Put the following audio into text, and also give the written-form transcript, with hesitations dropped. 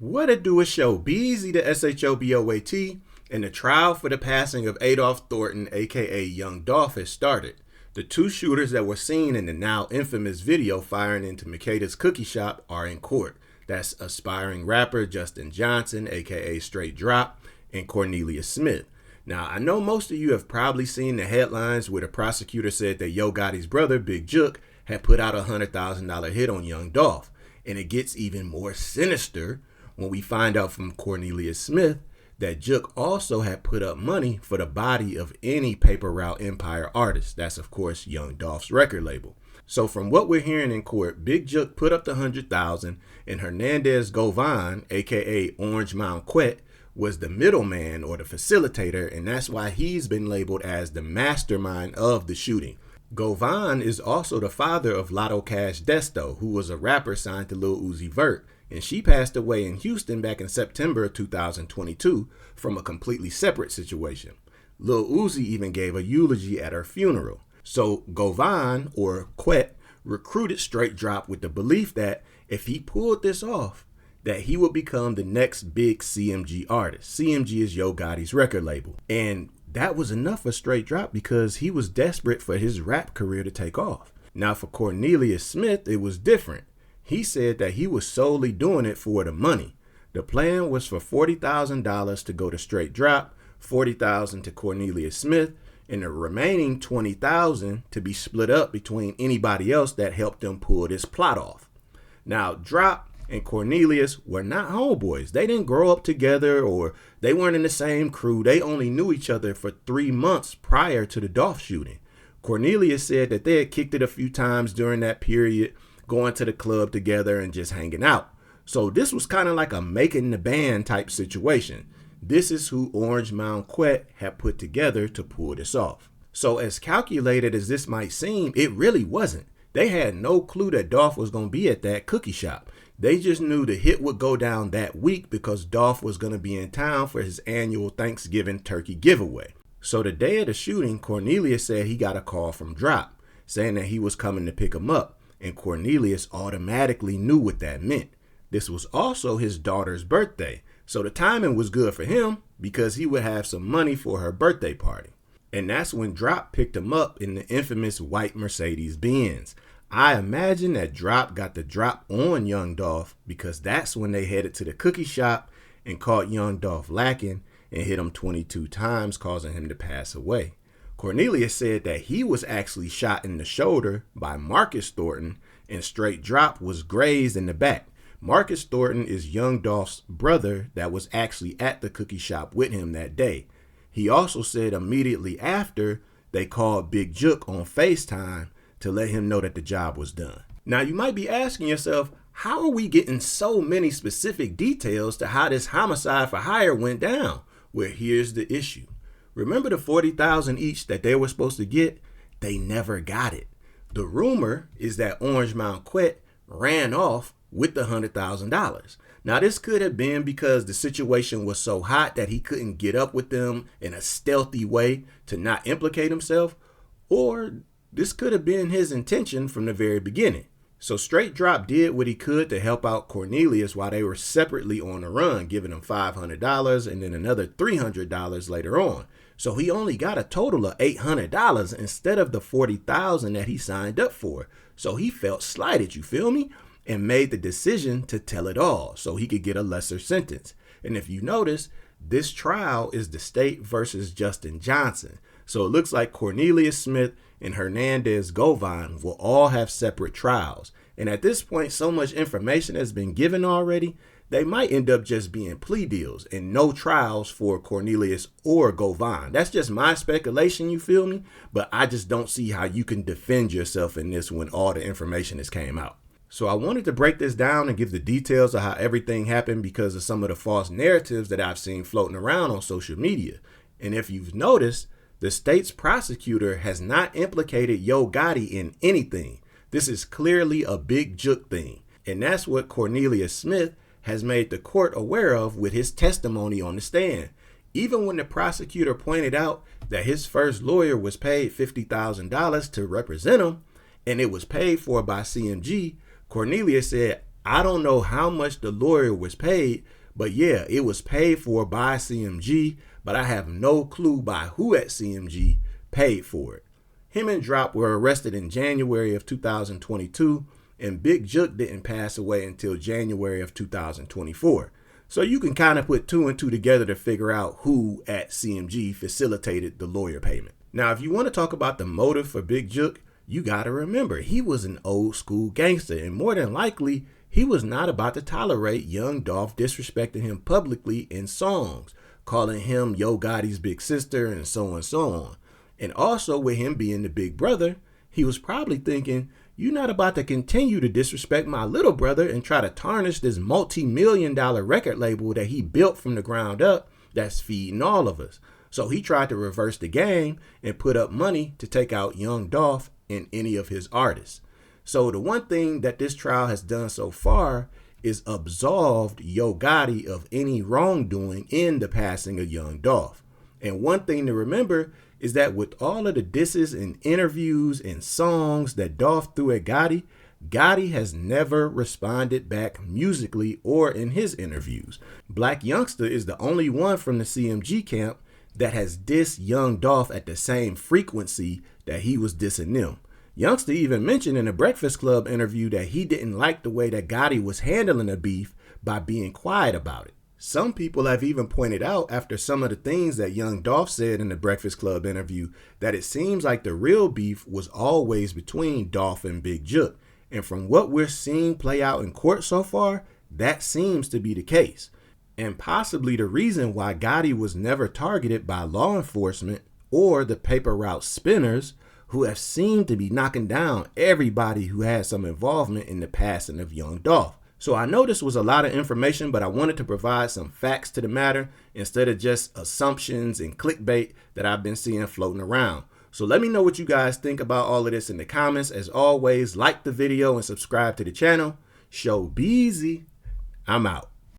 What it do is show Beezy the Shoboat, and the trial for the passing of Adolph Thornton, aka Young Dolph, has started. The two shooters that were seen in the now infamous video firing into Makeda's cookie shop are in court. That's aspiring rapper Justin Johnson, aka Straight Dropp, and Cornelius Smith. Now, I know most of you have probably seen the headlines where the prosecutor said that Yo Gotti's brother, Big Jook, had put out a $100,000 hit on Young Dolph. And it gets even more sinister when we find out from Cornelius Smith that Jook also had put up money for the body of any Paper Route Empire artist. That's, of course, Young Dolph's record label. So from what we're hearing in court, Big Jook put up the $100,000, and Hernandez Govan, aka Orange Mound Quette, was the middleman or the facilitator, and that's why he's been labeled as the mastermind of the shooting. Govan is also the father of Lotto Cash Desto, who was a rapper signed to Lil Uzi Vert, and she passed away in Houston back in September of 2022 from a completely separate situation. Lil Uzi even gave a eulogy at her funeral. So Govan, or Quette, recruited Straight Dropp with the belief that if he pulled this off, that he would become the next big CMG artist. CMG is Yo Gotti's record label. And that was enough for Straight Dropp because he was desperate for his rap career to take off. Now for Cornelius Smith, it was different. He said that he was solely doing it for the money. The plan was for $40,000 to go to Straight Dropp, $40,000 to Cornelius Smith, and the remaining $20,000 to be split up between anybody else that helped them pull this plot off. Now, Dropp and Cornelius were not homeboys. They didn't grow up together, or they weren't in the same crew. They only knew each other for 3 months prior to the Dolph shooting. Cornelius said that they had kicked it a few times during that period, going to the club together and just hanging out. So this was kind of like a making the band type situation. This is who Orange Mound Quette had put together to pull this off. So as calculated as this might seem, it really wasn't. They had no clue that Dolph was going to be at that cookie shop. They just knew the hit would go down that week because Dolph was going to be in town for his annual Thanksgiving turkey giveaway. So the day of the shooting, Cornelius said he got a call from Dropp saying that he was coming to pick him up, and Cornelius automatically knew what that meant. This was also his daughter's birthday, so the timing was good for him because he would have some money for her birthday party. And that's when Dropp picked him up in the infamous white Mercedes Benz. I imagine that Dropp got the drop on Young Dolph because that's when they headed to the cookie shop and caught Young Dolph lacking and hit him 22 times, causing him to pass away. Cornelius said that he was actually shot in the shoulder by Marcus Thornton, and Straight Dropp was grazed in the back. Marcus Thornton is Young Dolph's brother that was actually at the cookie shop with him that day. He also said immediately after, they called Big Jook on FaceTime to let him know that the job was done. Now you might be asking yourself, how are we getting so many specific details to how this homicide for hire went down? Well, here's the issue. Remember the $40,000 each that they were supposed to get? They never got it. The rumor is that Orange Mound Quette ran off with the $100,000. Now this could have been because the situation was so hot that he couldn't get up with them in a stealthy way to not implicate himself, or this could have been his intention from the very beginning. So Straight Dropp did what he could to help out Cornelius while they were separately on the run, giving him $500 and then another $300 later on. So he only got a total of $800 instead of the $40,000 that he signed up for. So he felt slighted, you feel me? And made the decision to tell it all so he could get a lesser sentence. And if you notice, this trial is the state versus Justin Johnson. So it looks like Cornelius Smith and Hernandez Govan will all have separate trials. And at this point, so much information has been given already, they might end up just being plea deals and no trials for Cornelius or Govan. That's just my speculation, you feel me? But I just don't see how you can defend yourself in this when all the information has came out. So I wanted to break this down and give the details of how everything happened because of some of the false narratives that I've seen floating around on social media. And if you've noticed, the state's prosecutor has not implicated Yo Gotti in anything. This is clearly a Big Jook thing. And that's what Cornelius Smith has made the court aware of with his testimony on the stand. Even when the prosecutor pointed out that his first lawyer was paid $50,000 to represent him, and it was paid for by CMG, Cornelius said, I don't know how much the lawyer was paid, but yeah, it was paid for by CMG, but I have no clue by who at CMG paid for it. Him and Dropp were arrested in January of 2022, and Big Jook didn't pass away until January of 2024. So you can kind of put two and two together to figure out who at CMG facilitated the lawyer payment. Now, if you want to talk about the motive for Big Jook, you got to remember he was an old school gangster, and more than likely, he was not about to tolerate Young Dolph disrespecting him publicly in songs, calling him Yo Gotti's big sister and so on. And also with him being the big brother, he was probably thinking, you're not about to continue to disrespect my little brother and try to tarnish this multi-million-dollar record label that he built from the ground up that's feeding all of us. So he tried to reverse the game and put up money to take out Young Dolph and any of his artists. So the one thing that this trial has done so far is absolved Yo Gotti of any wrongdoing in the passing of Young Dolph. And one thing to remember is that with all of the disses and interviews and songs that Dolph threw at Gotti, Gotti has never responded back musically or in his interviews. Black Youngster is the only one from the CMG camp that has dissed Young Dolph at the same frequency that he was dissing them. Youngster even mentioned in a Breakfast Club interview that he didn't like the way that Gotti was handling the beef by being quiet about it. Some people have even pointed out after some of the things that Young Dolph said in the Breakfast Club interview that it seems like the real beef was always between Dolph and Big Jook. And from what we're seeing play out in court so far, that seems to be the case. And possibly the reason why Gotti was never targeted by law enforcement or the paper route spinners who have seemed to be knocking down everybody who had some involvement in the passing of Young Dolph. So I know this was a lot of information, but I wanted to provide some facts to the matter instead of just assumptions and clickbait that I've been seeing floating around. So let me know what you guys think about all of this in the comments. As always, like the video and subscribe to the channel. Show be easy. I'm out.